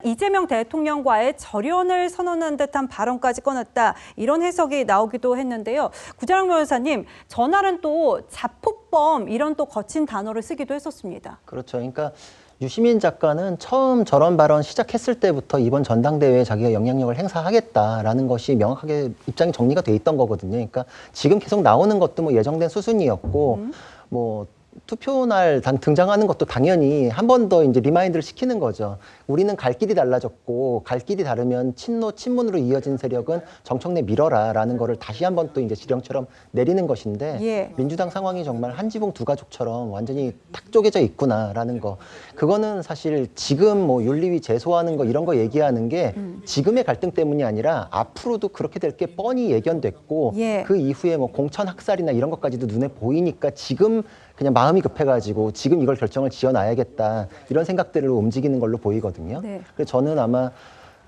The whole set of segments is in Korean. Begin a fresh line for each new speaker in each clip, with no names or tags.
이재명 대통령과의 절연을 선언한 듯한 발언까지 꺼냈다. 이런 해석이 나오기도 했는데요. 구자랑 변호사님, 전날은 또 자폭범 이런 또 거친 단어를 쓰기도 했었습니다.
그렇죠. 그러니까 유시민 작가는 처음 저런 발언 시작했을 때부터 이번 전당대회에 자기가 영향력을 행사하겠다라는 것이 명확하게 입장이 정리가 돼 있던 거거든요. 그러니까 지금 계속 나오는 것도 뭐 예정된 수순이었고 뭐 투표날 등장하는 것도 당연히 한 번 더 이제 리마인드를 시키는 거죠. 우리는 갈 길이 달라졌고 갈 길이 다르면 친문으로 이어진 세력은 정청래 밀어라라는 거를 다시 한 번 또 이제 지령처럼 내리는 것인데
예.
민주당 상황이 정말 한 지붕 두 가족처럼 완전히 탁 쪼개져 있구나라는 거. 그거는 사실 지금 뭐 윤리위 제소하는 거 이런 거 얘기하는 게 지금의 갈등 때문이 아니라 앞으로도 그렇게 될 게 뻔히 예견됐고
예.
그 이후에 뭐 공천 학살이나 이런 것까지도 눈에 보이니까 지금 그냥 마음이 급해가지고 지금 이걸 결정을 지어놔야겠다 이런 생각들로 움직이는 걸로 보이거든요.
네.
그래서 저는 아마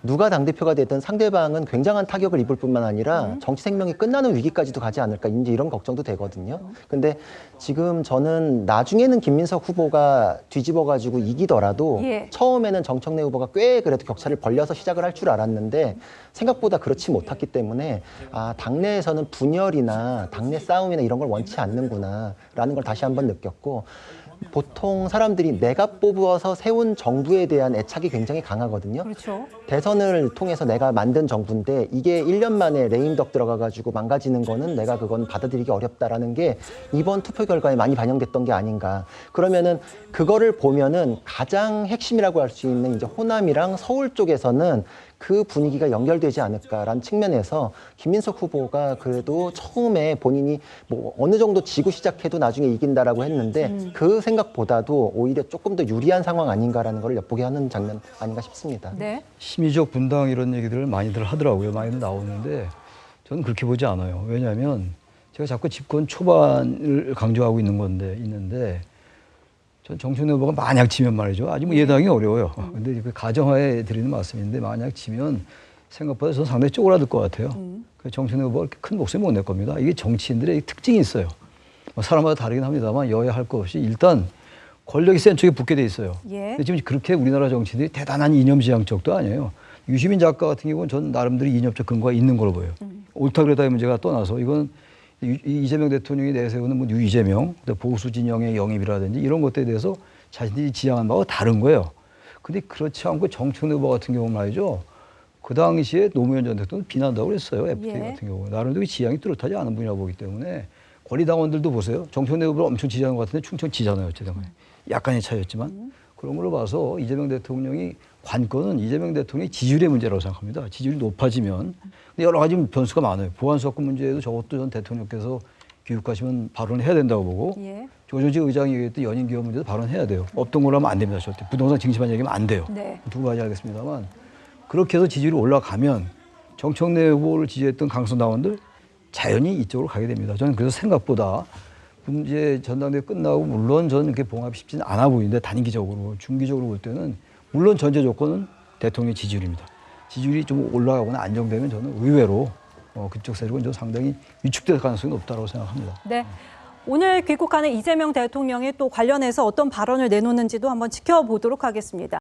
누가 당대표가 되든 상대방은 굉장한 타격을 입을 뿐만 아니라 정치 생명이 끝나는 위기까지도 가지 않을까 이제 이런 걱정도 되거든요. 근데 지금 저는 나중에는 김민석 후보가 뒤집어가지고 이기더라도
예.
처음에는 정청래 후보가 꽤 그래도 격차를 벌려서 시작을 할 줄 알았는데 생각보다 그렇지 못했기 때문에 아, 당내에서는 분열이나 당내 싸움이나 이런 걸 원치 않는구나라는 걸 다시 한번 느꼈고 보통 사람들이 내가 뽑아서 세운 정부에 대한 애착이 굉장히 강하거든요.
그렇죠.
대선을 통해서 내가 만든 정부인데 이게 1년 만에 레임덕 들어가가지고 망가지는 거는 내가 그건 받아들이기 어렵다라는 게 이번 투표 결과에 많이 반영됐던 게 아닌가. 그러면은 그거를 보면은 가장 핵심이라고 할 수 있는 이제 호남이랑 서울 쪽에서는 그 분위기가 연결되지 않을까라는 측면에서 김민석 후보가 그래도 처음에 본인이 뭐 어느 정도 지고 시작해도 나중에 이긴다라고 했는데 그 생각보다도 오히려 조금 더 유리한 상황 아닌가라는 걸 엿보게 하는 장면 아닌가 싶습니다.
네.
심리적 분당 이런 얘기들을 많이들 하더라고요. 많이들 나오는데 저는 그렇게 보지 않아요. 왜냐하면 제가 자꾸 집권 초반을 강조하고 있는데 전 정청래 후보가 만약 지면 말이죠. 아직 뭐 예당이 어려워요. 근데 그 가정하에 드리는 말씀인데 만약 지면 생각보다 저는 상당히 쪼그라들 것 같아요. 그 정청래 후보가 그렇게 큰 목소리 못 낼 겁니다. 이게 정치인들의 특징이 있어요. 뭐 사람마다 다르긴 합니다만 여야 할 것 없이 일단 권력이 센 쪽에 붙게 돼 있어요.
예.
근데 지금 그렇게 우리나라 정치인들이 대단한 이념지향적도 아니에요. 유시민 작가 같은 경우는 전 나름대로 이념적 근거가 있는 걸로 보여요. 옳다 그러다의 문제가 떠나서 이건 이재명 대통령이 내세우는 뭐 유이재명, 보수 진영의 영입이라든지 이런 것들에 대해서 자신들이 지향한 바와 다른 거예요. 근데 그렇지 않고 정청래 후보 같은 경우는 말이죠. 그 당시에 노무현 전 대통령 비난한다고 그랬어요. FTA
예.
같은 경우. 나름대로 지향이 뚜렷하지 않은 분이라고 보기 때문에 권리당원들도 보세요. 정청래 후보를 엄청 지지하는 것 같은데 충청 지잖아요. 어쨌든 약간의 차이였지만. 그런 걸로 봐서 이재명 대통령이 관건은 이재명 대통령의 지지율의 문제라고 생각합니다. 지지율이 높아지면. 근데 여러 가지 변수가 많아요. 보안사건 문제에도 저것도 전 대통령께서 교육하시면 발언을 해야 된다고 보고
예.
조정식 의장이 얘기했던 연인기업 문제도 발언해야 돼요. 없던 걸로 하면 안 됩니다. 절대. 부동산 증시만 얘기하면 안 돼요.
네.
두 가지 알겠습니다만 그렇게 해서 지지율이 올라가면 정청래 후보를 지지했던 강성당원들 자연히 이쪽으로 가게 됩니다. 저는 그래서 생각보다 문제 전당대회 끝나고 물론 저는 이렇게 봉합이 쉽지는 않아 보이는데 단기적으로 중기적으로 볼 때는 물론 전제 조건은 대통령 지지율입니다. 지지율이 좀 올라가거나 안정되면 저는 의외로 그쪽 세력은 저 상당히 위축될 가능성이 높다고 생각합니다.
네. 오늘 귀국하는 이재명 대통령이 또 관련해서 어떤 발언을 내놓는지도 한번 지켜보도록 하겠습니다.